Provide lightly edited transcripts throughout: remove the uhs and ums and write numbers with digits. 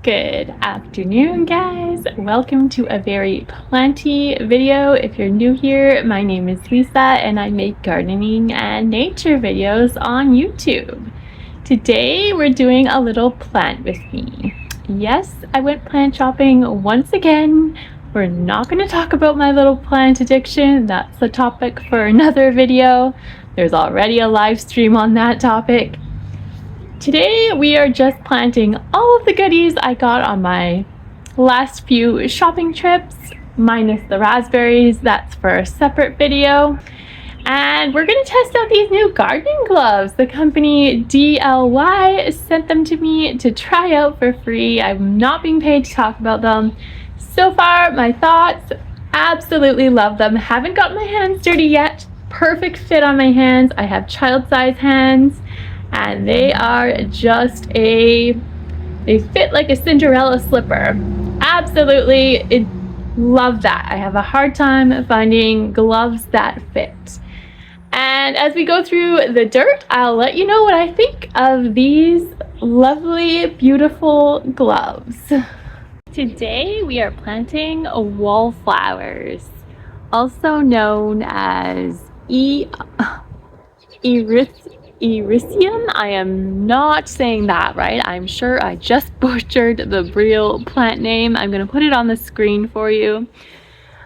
Good afternoon, guys. Welcome to a very planty video. If you're new here, my name is Lisa and I make gardening and nature videos on YouTube. Today we're doing a little plant with me. Yes, I went plant shopping once again. We're not going to talk about my little plant addiction. That's a topic for another video. There's already a live stream on that topic. Today we are just planting all of the goodies I got on my last few shopping trips, minus the raspberries. That's for a separate video. And we're going to test out these new gardening gloves. The company DLY sent them to me to try out for free. I'm not being paid to talk about them. So far, my thoughts, absolutely love them. Haven't gotten my hands dirty yet. Perfect fit on my hands. I have child-size hands. And they are just they fit like a Cinderella slipper. Absolutely love that. I have a hard time finding gloves that fit. And as we go through the dirt, I'll let you know what I think of these lovely, beautiful gloves. Today we are planting wallflowers, also known as Ericium. I am not saying that right. I'm sure I just butchered the real plant name. I'm going to put it on the screen for you.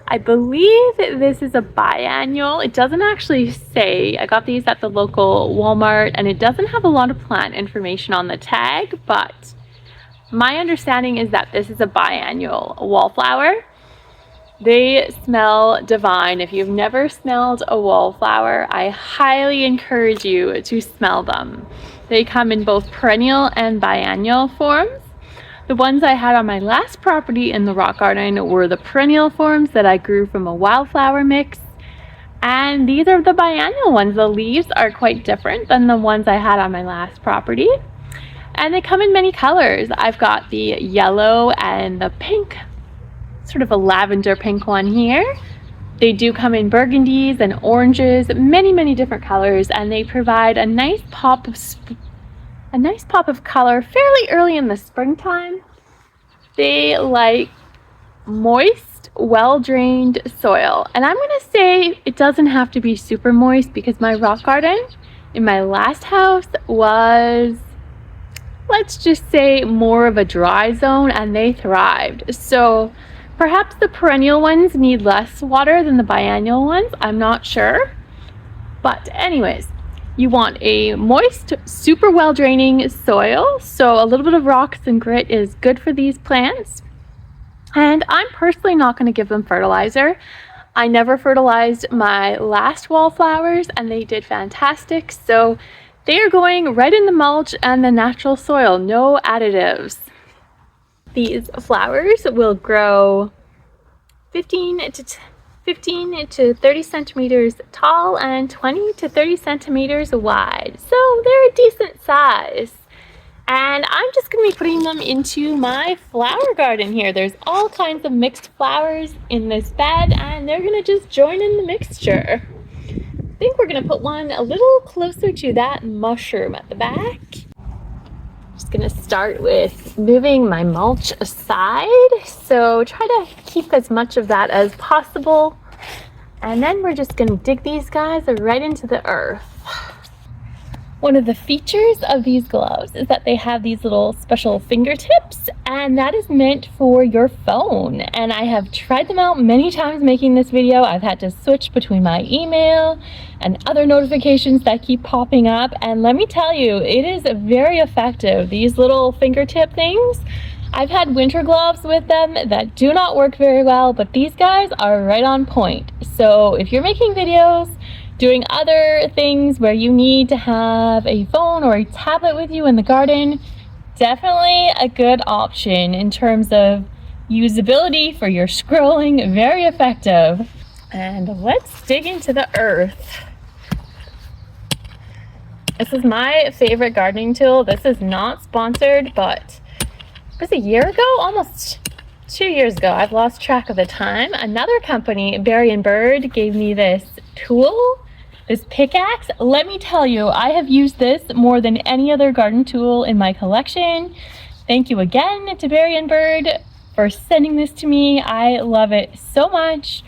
I believe this is a biannual. It doesn't actually say. I got these at the local Walmart and it doesn't have a lot of plant information on the tag, but my understanding is that this is a biannual wallflower. They smell divine. If you've never smelled a wallflower, I highly encourage you to smell them. They come in both perennial and biennial forms. The ones I had on my last property in the rock garden were the perennial forms that I grew from a wildflower mix. And these are the biennial ones. The leaves are quite different than the ones I had on my last property. And they come in many colors. I've got the yellow and the pink, sort of a lavender pink one here. They do come in burgundies and oranges, many different colors, and they provide a nice pop of color fairly early in the springtime. They like moist, well-drained soil, and I'm going to say it doesn't have to be super moist because my rock garden in my last house was, let's just say, more of a dry zone, and they thrived. So perhaps the perennial ones need less water than the biennial ones. I'm not sure. But anyways, you want a moist, super well draining soil. So a little bit of rocks and grit is good for these plants. And I'm personally not going to give them fertilizer. I never fertilized my last wallflowers and they did fantastic. So they are going right in the mulch and the natural soil, no additives. These flowers will grow 15 to 30 centimeters tall and 20 to 30 centimeters wide. So they're a decent size. And I'm just going to be putting them into my flower garden here. There's all kinds of mixed flowers in this bed and they're going to just join in the mixture. I think we're going to put one a little closer to that mushroom at the back. Just going to start with moving my mulch aside, so try to keep as much of that as possible, and then we're just going to dig these guys right into the earth. One of the features of these gloves is that they have these little special fingertips, and that is meant for your phone. And I have tried them out many times making this video. I've had to switch between my email and other notifications that keep popping up. And let me tell you, it is very effective. These little fingertip things, I've had winter gloves with them that do not work very well, but these guys are right on point. So if you're making videos, doing other things where you need to have a phone or a tablet with you in the garden, definitely a good option in terms of usability for your scrolling. Very effective. And let's dig into the earth. This is my favorite gardening tool. This is not sponsored, but it was a year ago, almost 2 years ago. I've lost track of the time. Another company, Berry & Bird, gave me this tool. This pickaxe, let me tell you, I have used this more than any other garden tool in my collection. Thank you again to Barry and Bird for sending this to me. I love it so much.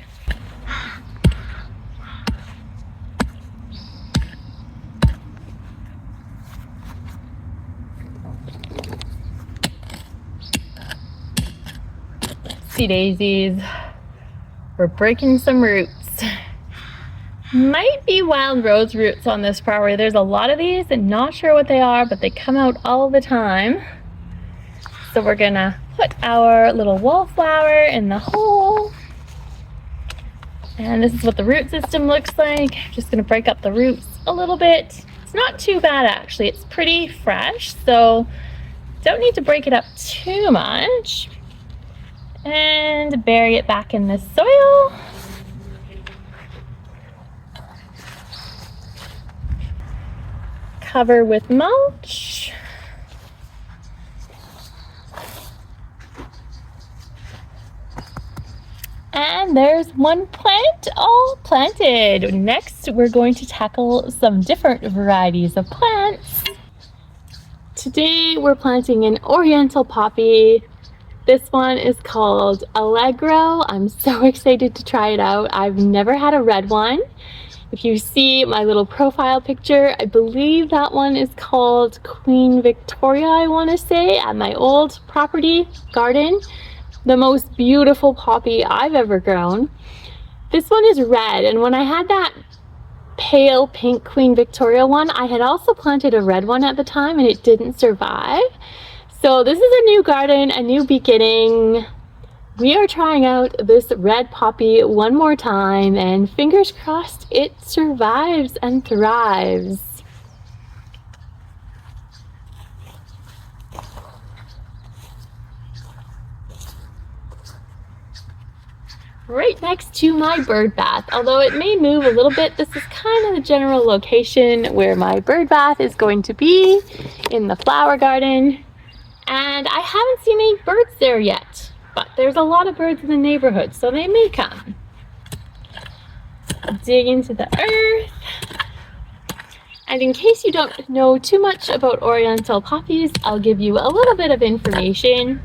See daisies. We're breaking some roots. Might be wild rose roots on this property. There's a lot of these and not sure what they are, but they come out all the time. So we're gonna put our little wallflower in the hole. And this is what the root system looks like. Just gonna break up the roots a little bit. It's not too bad actually. It's pretty fresh, so don't need to break it up too much. And bury it back in the soil. Cover with mulch. And there's one plant all planted. Next, we're going to tackle some different varieties of plants. Today, we're planting an Oriental poppy. This one is called Allegro. I'm so excited to try it out. I've never had a red one. If you see my little profile picture, I believe that one is called Queen Victoria, I want to say, at my old property garden. The most beautiful poppy I've ever grown. This one is red, and when I had that pale pink Queen Victoria one, I had also planted a red one at the time and it didn't survive. So this is a new garden, a new beginning. We are trying out this red poppy one more time, and fingers crossed it survives and thrives. Right next to my bird bath. Although it may move a little bit, this is kind of the general location where my bird bath is going to be, in the flower garden. And I haven't seen any birds there yet, but there's a lot of birds in the neighborhood, so they may come. Dig into the earth. And in case you don't know too much about Oriental poppies, I'll give you a little bit of information.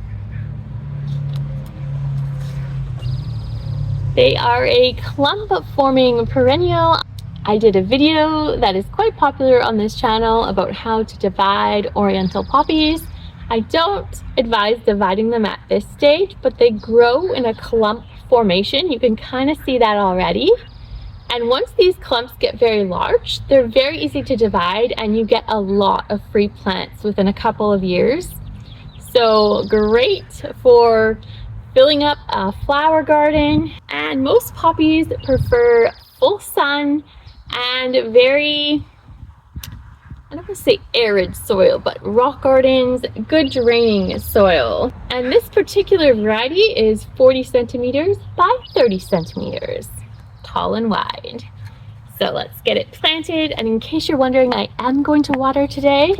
They are a clump-forming perennial. I did a video that is quite popular on this channel about how to divide Oriental poppies. I don't advise dividing them at this stage, but they grow in a clump formation. You can kind of see that already. And once these clumps get very large, they're very easy to divide and you get a lot of free plants within a couple of years. So great for filling up a flower garden. And most poppies prefer full sun and very, I don't want to say arid soil, but rock gardens, good draining soil. And this particular variety is 40 centimeters by 30 centimeters, tall and wide. So let's get it planted. And in case you're wondering, I am going to water today.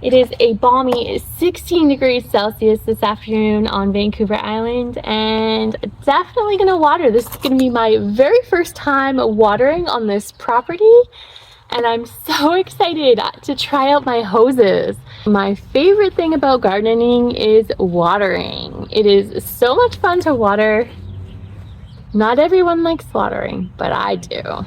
It is a balmy 16 degrees Celsius this afternoon on Vancouver Island, and definitely gonna water. This is gonna be my very first time watering on this property, and I'm so excited to try out my hoses. My favorite thing about gardening is watering. It is so much fun to water. Not everyone likes watering, but I do.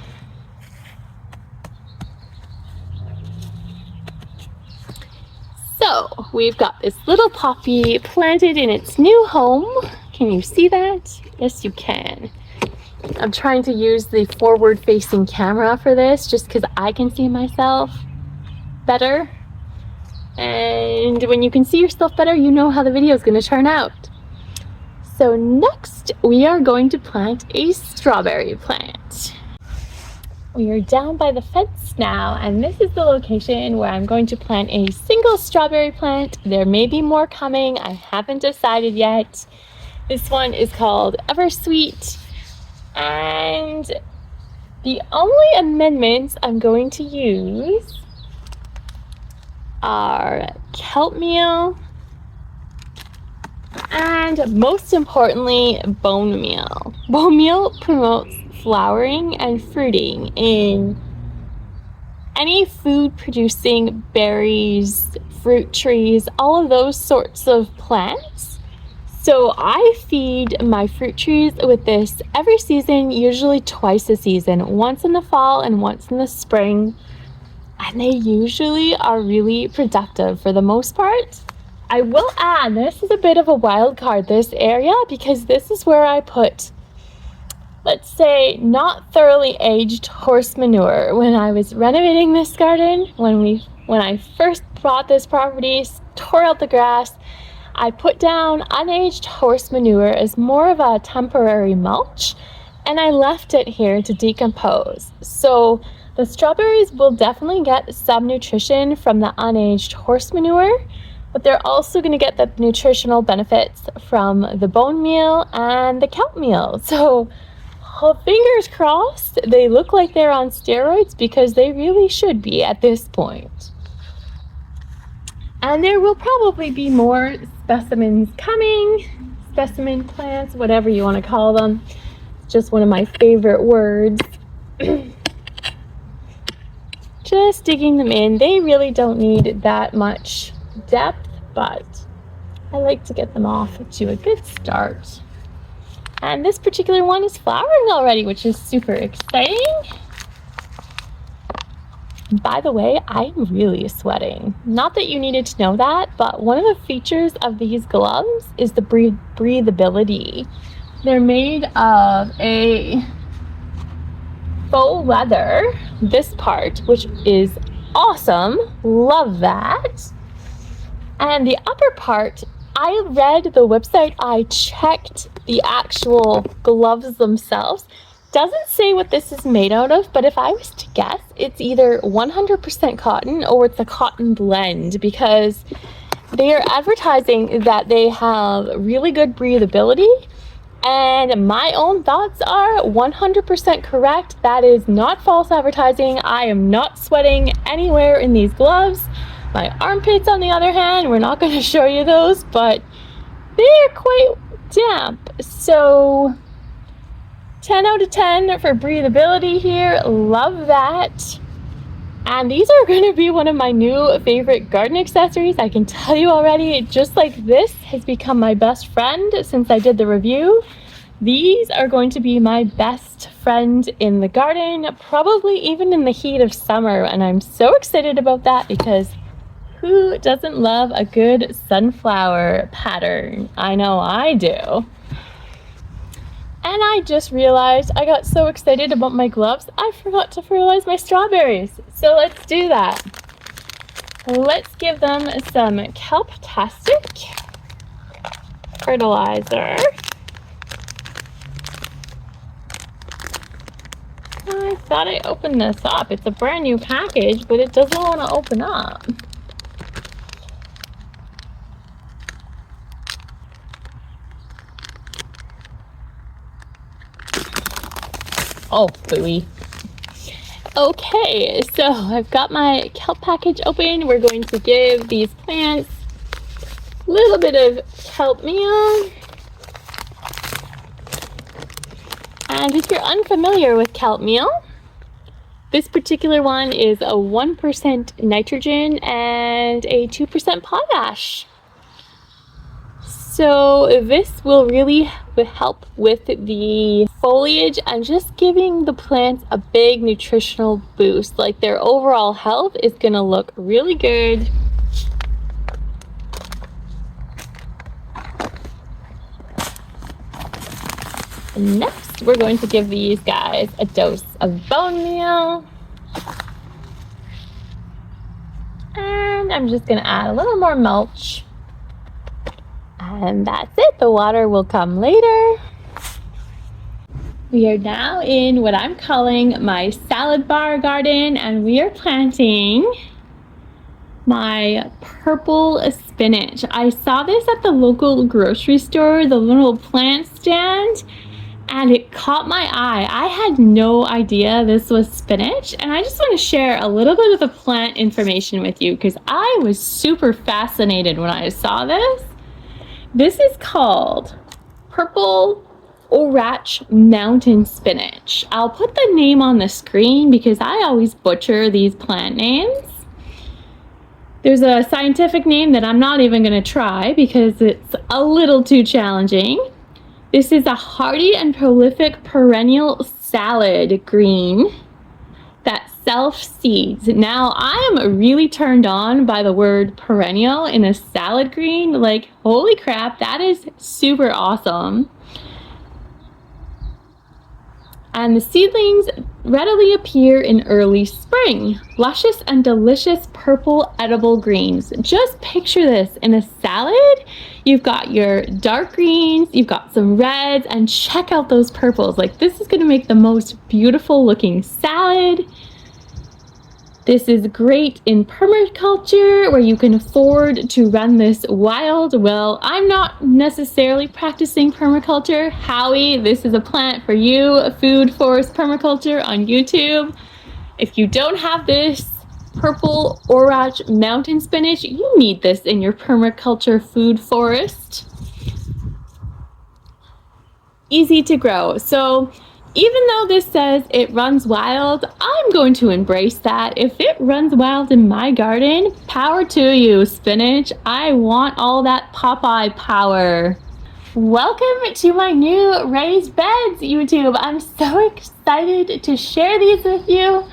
So we've got this little poppy planted in its new home. Can you see that? Yes, you can. I'm trying to use the forward-facing camera for this just because I can see myself better. And when you can see yourself better, you know how the video is going to turn out. So next, we are going to plant a strawberry plant. We are down by the fence now, and this is the location where I'm going to plant a single strawberry plant. There may be more coming. I haven't decided yet. This one is called Eversweet, and the only amendments I'm going to use are kelp meal and, most importantly, bone meal. Bone meal promotes flowering and fruiting in any food producing berries, fruit trees, all of those sorts of plants. So I feed my fruit trees with this every season, usually twice a season, once in the fall and once in the spring. And they usually are really productive for the most part. I will add, this is a bit of a wild card, this area, because this is where I put, let's say, not thoroughly aged horse manure. When I was renovating this garden, when I first bought this property, tore out the grass, I put down unaged horse manure as more of a temporary mulch, and I left it here to decompose. So the strawberries will definitely get some nutrition from the unaged horse manure, but they're also going to get the nutritional benefits from the bone meal and the kelp meal. So fingers crossed, they look like they're on steroids, because they really should be at this point. And there will probably be more specimens coming, specimen plants, whatever you want to call them. Just one of my favorite words. Just digging them in. They really don't need that much depth, but I like to get them off to a good start. And this particular one is flowering already, which is super exciting. By the way, I'm really sweating. Not that you needed to know that, but one of the features of these gloves is the breathability. They're made of a faux leather, this part, which is awesome. Love that. And the upper part, I read the website, I checked the actual gloves themselves. Doesn't say what this is made out of, but if I was to guess, it's either 100% cotton or it's a cotton blend, because they are advertising that they have really good breathability. And my own thoughts are 100% correct. That is not false advertising. I am not sweating anywhere in these gloves. My armpits, on the other hand, we're not going to show you those, but they're quite damp. So 10 out of 10 for breathability here. Love that. And these are going to be one of my new favorite garden accessories. I can tell you already, just like this has become my best friend since I did the review. These are going to be my best friend in the garden, probably even in the heat of summer. And I'm so excited about that, because who doesn't love a good sunflower pattern? I know I do. And I just realized I got so excited about my gloves, I forgot to fertilize my strawberries. So let's do that. Let's give them some kelp-tastic fertilizer. I thought I opened this up. It's a brand new package, but it doesn't want to open up. Oh, booey. Okay, so I've got my kelp package open. We're going to give these plants a little bit of kelp meal. And if you're unfamiliar with kelp meal, this particular one is a 1% nitrogen and a 2% potash. So this will really help with the foliage and just giving the plants a big nutritional boost. Like, their overall health is going to look really good. Next, we're going to give these guys a dose of bone meal. And I'm just going to add a little more mulch. And that's it. The water will come later. We are now in what I'm calling my salad bar garden, and we are planting my purple spinach. I saw this at the local grocery store, the little plant stand, and it caught my eye. I had no idea this was spinach, and I just want to share a little bit of the plant information with you because I was super fascinated when I saw this. This is called purple Orach mountain spinach. I'll put the name on the screen because I always butcher these plant names. There's a scientific name that I'm not even going to try because it's a little too challenging. This is a hardy and prolific perennial salad green that self-seeds. Now, I am really turned on by the word perennial in a salad green. Like, holy crap, that is super awesome. And the seedlings readily appear in early spring. Luscious and delicious purple edible greens. Just picture this in a salad. You've got your dark greens, you've got some reds, and check out those purples. Like, this is gonna make the most beautiful looking salad. This is great in permaculture where you can afford to run this wild. Well, I'm not necessarily practicing permaculture. Howie, this is a plant for you. Food Forest Permaculture on YouTube. If you don't have this purple Orach mountain spinach, you need this in your permaculture food forest. Easy to grow. So even though this says it runs wild, I'm going to embrace that. If it runs wild in my garden, power to you, spinach. I want all that Popeye power. Welcome to my new raised beds, YouTube. I'm so excited to share these with you.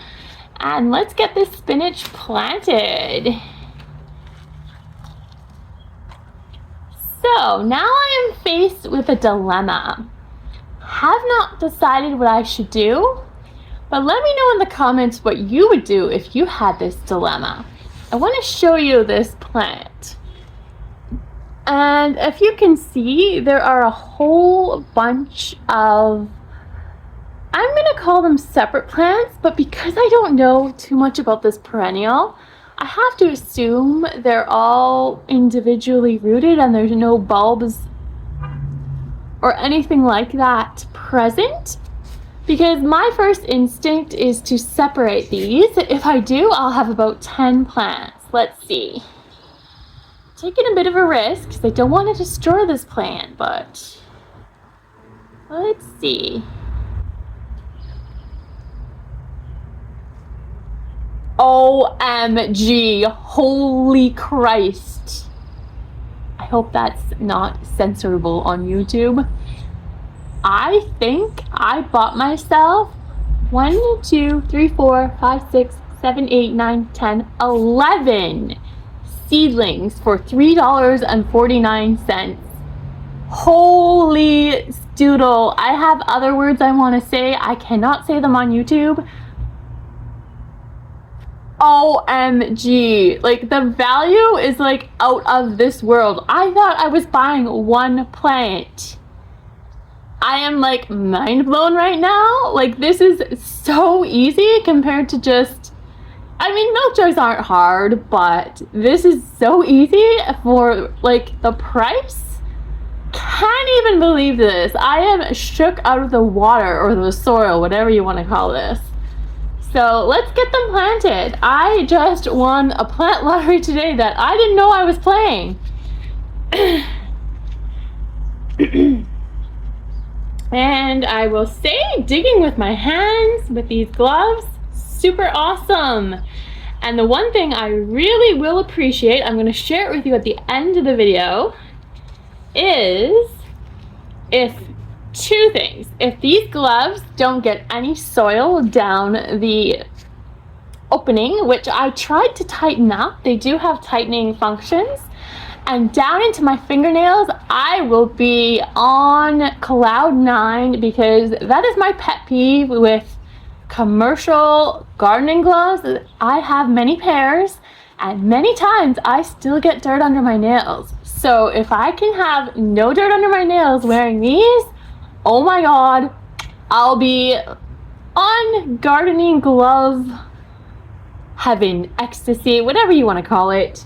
And let's get this spinach planted. So now I am faced with a dilemma. Have not decided what I should do, but let me know in the comments what you would do if you had this dilemma. I want to show you this plant. And if you can see, there are a whole bunch of, I'm going to call them separate plants, but because I don't know too much about this perennial, I have to assume they're all individually rooted and there's no bulbs or anything like that present, because my first instinct is to separate these. If I do, I'll have about 10 plants. Let's see. Taking a bit of a risk because I don't want to destroy this plant, but let's see. OMG, holy Christ. I hope that's not censorable on YouTube. I think I bought myself 1, 2, 3, 4, 5, 6, 7, 8, 9, 10, 11 seedlings for $3.49. Holy stoodle. I have other words I want to say. I cannot say them on YouTube. OMG, like the value is like out of this world. I thought I was buying one plant. I am like mind blown right now. Like, this is so easy compared to just, I mean, milk jugs aren't hard, but this is so easy for like the price. Can't even believe this. I am shook out of the water or the soil, whatever you want to call this. So let's get them planted. I just won a plant lottery today that I didn't know I was playing. And I will say, digging with my hands with these gloves, super awesome. And the one thing I really will appreciate, I'm going to share it with you at the end of the video, is two things. If these gloves don't get any soil down the opening, which I tried to tighten up, they do have tightening functions, and down into my fingernails, I will be on cloud 9, because that is my pet peeve with commercial gardening gloves. I have many pairs, and many times I still get dirt under my nails. So if I can have no dirt under my nails wearing these, oh my god, I'll be on gardening glove heaven, ecstasy, whatever you want to call it.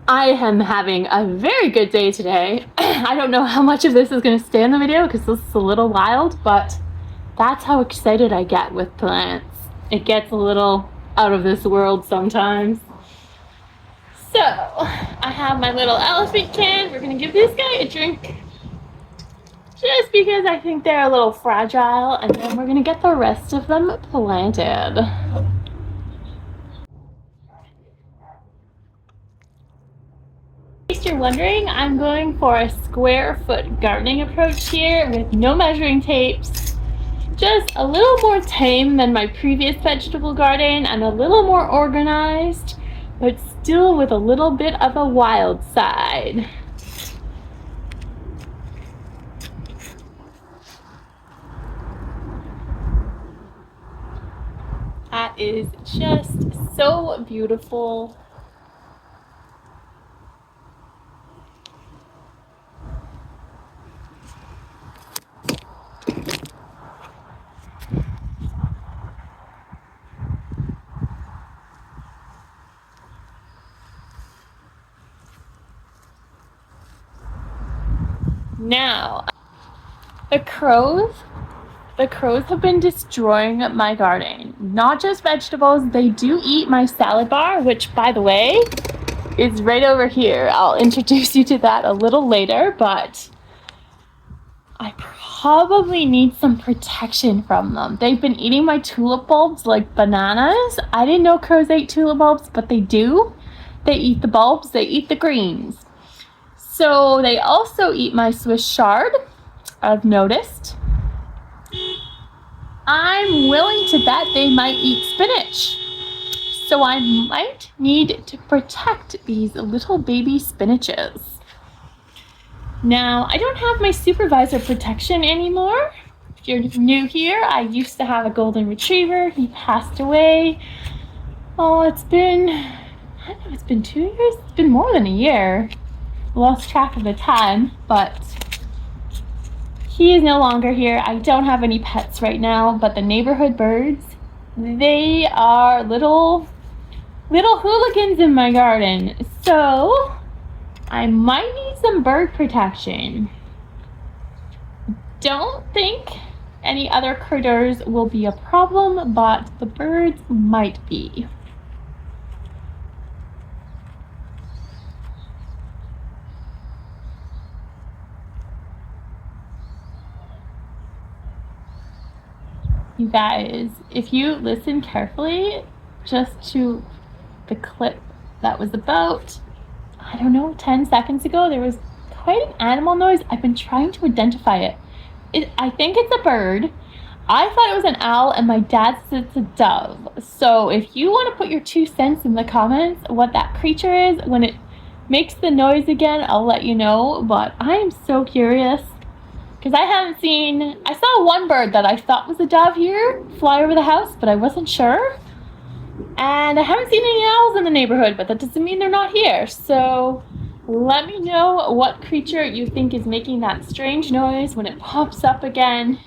I am having a very good day today. I don't know how much of this is going to stay in the video because this is a little wild, but that's how excited I get with plants. It gets a little out of this world sometimes. So, I have my little elephant can. We're going to give this guy a drink. just because I think they're a little fragile, and then we're gonna get the rest of them planted. In case you're wondering, I'm going for a square foot gardening approach here with no measuring tapes. Just a little more tame than my previous vegetable garden and a little more organized, but still with a little bit of a wild side. That is just so beautiful. Now, the crows have been destroying my garden. Not just vegetables, they do eat my salad bar, which, by the way, is right over here. I'll introduce you to that a little later, but I probably need some protection from them. They've been eating my tulip bulbs like bananas. I didn't know crows ate tulip bulbs, but they do. They eat the bulbs, they eat the greens. So they also eat my Swiss chard, I've noticed. I'm willing to bet they might eat spinach. So I might need to protect these little baby spinaches. Now, I don't have my supervisor protection anymore. If you're new here, I used to have a golden retriever. He passed away. Oh, I don't know, it's been 2 years? It's been more than a year. Lost track of the time, but he is no longer here. I don't have any pets right now, but the neighborhood birds, they are little hooligans in my garden. So I might need some bird protection. Don't think any other critters will be a problem, but the birds might be. You guys, if you listen carefully just to the clip that was about, I don't know, 10 seconds ago, there was quite an animal noise. I've been trying to identify it. I think it's a bird. I thought it was an owl, and my dad says it's a dove. So if you want to put your 2 cents in the comments what that creature is, when it makes the noise again, I'll let you know. But I am so curious. Because I saw one bird that I thought was a dove here fly over the house, but I wasn't sure. And I haven't seen any owls in the neighborhood, but that doesn't mean they're not here. So let me know what creature you think is making that strange noise when it pops up again.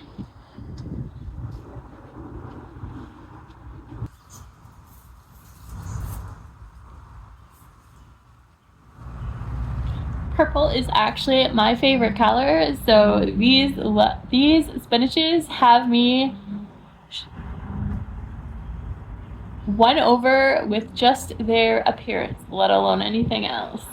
Purple is actually my favorite color, so these spinaches have me won over with just their appearance, let alone anything else.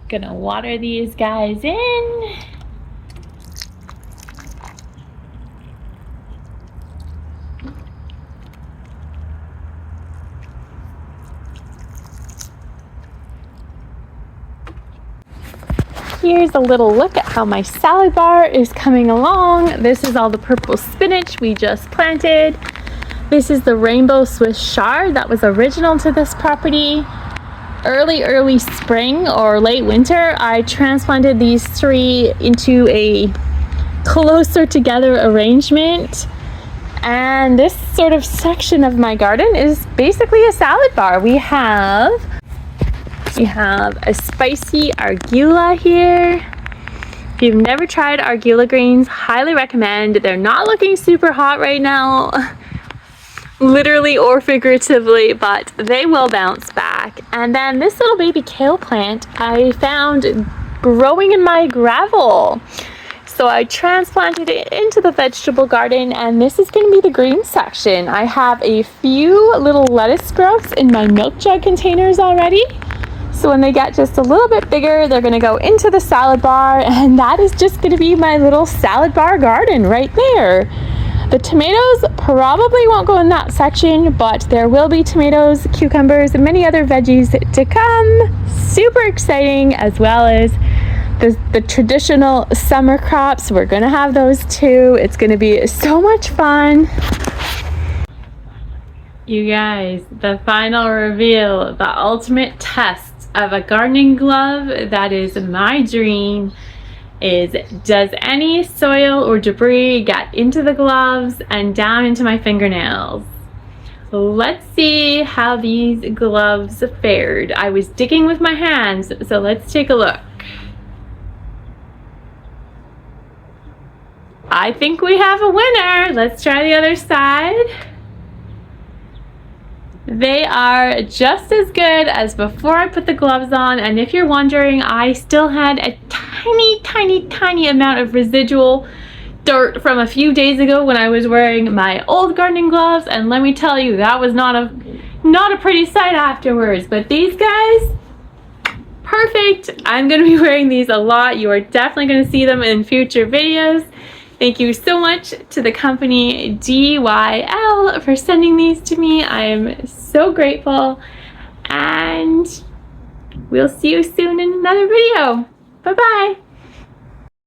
Gonna water these guys in. Here's a little look at how my salad bar is coming along. This is all the purple spinach we just planted. This is the rainbow Swiss chard that was original to this property. Early spring or late winter, I transplanted these 3 into a closer together arrangement. And this sort of section of my garden is basically a salad bar. We have a spicy arugula here. you've never tried arugula greens, highly recommend. They're not looking super hot right now, literally or figuratively, but they will bounce back. And then this little baby kale plant I found growing in my gravel. So I transplanted it into the vegetable garden, and this is going to be the green section. I have a few little lettuce sprouts in my milk jug containers already. So when they get just a little bit bigger, they're going to go into the salad bar, and that is just going to be my little salad bar garden right there. The tomatoes probably won't go in that section, but there will be tomatoes, cucumbers, and many other veggies to come. Super exciting, as well as the traditional summer crops. We're gonna have those too. It's gonna be so much fun. You guys, the final reveal, the ultimate test of a gardening glove that is my dream is, does any soil or debris get into the gloves and down into my fingernails? Let's see how these gloves fared. I was digging with my hands, so let's take a look. I think we have a winner. Let's try the other side. They are just as good as before I put the gloves on, and if you're wondering, I still had a tiny amount of residual dirt from a few days ago when I was wearing my old gardening gloves, and let me tell you, that was not a pretty sight afterwards. But these guys, perfect. I'm going to be wearing these a lot. You are definitely going to see them in future videos. Thank you so much to the company DYL for sending these to me. I am so grateful, and we'll see you soon in another video. Bye-bye.